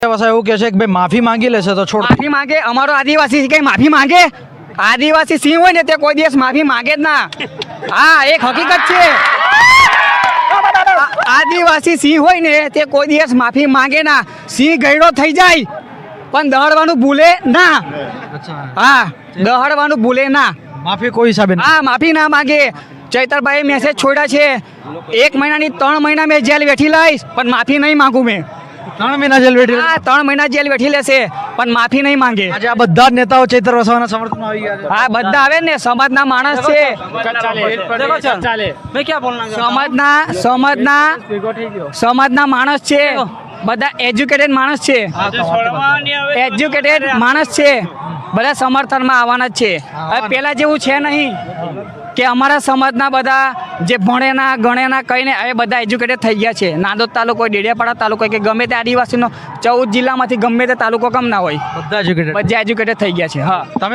એવું કહે છે કે ભાઈ માફી માંગી લેશે તો છોડ. માફી માંગે? અમારો આદિવાસી કઈ માફી માંગે? આદિવાસી સિંહ હોય ને તે કોઈ દિવસ માફી માંગે જ ના. હા, એક હકીકત છે. આદિવાસી સિંહ હોય ને તે કોઈ દિવસ માફી માંગે ના. સિંહ ગયડો થઈ જાય પણ દહાડવાનું ભૂલે ના. હા, દહાડવાનું ભૂલે ના. માફી કોઈ હિસાબે નહીં. હા, માફી ના માંગે. ચૈતરભાઈ મેસેજ છોડ્યા છે 1 મહિનાની 3 મહિના મેં જેલ વેઠી લઈશ પણ માફી નહીં માંગુ મેં. 3 મહિના જેલ વેઠી. હા, 3 મહિના જેલ વેઠી લેશે પણ માફી નહીં માંગે. આજે આ બધા જ નેતાઓ ચૈતર વસાવાના સમર્થનમાં આવી ગયા છે. હા, બધા આવે ને, સમાજના માણસ છે. સમાજના માણસ છે, બધા એજ્યુકેટેડ માણસ છે. એજ્યુકેટેડ માણસ છે, બધા સમર્થનમાં આવવાના જ છે. હવે પેલા જેવું છે નહીં કે અમારા સમાજના બધા જે ભણેના ગણેના કહીને હવે બધા એજ્યુકેટેડ થઈ ગયા છે. નાંદોદ તાલુકો હોય, ડેડિયાપાડા તાલુકો હોય કે ગમે તે આદિવાસીનો 14 જિલ્લામાંથી ગમે તે તાલુકો કમ ના હોય, બધા એજ્યુકેટેડ. બધા એજ્યુકેટેડ થઈ ગયા છે. હા, તમે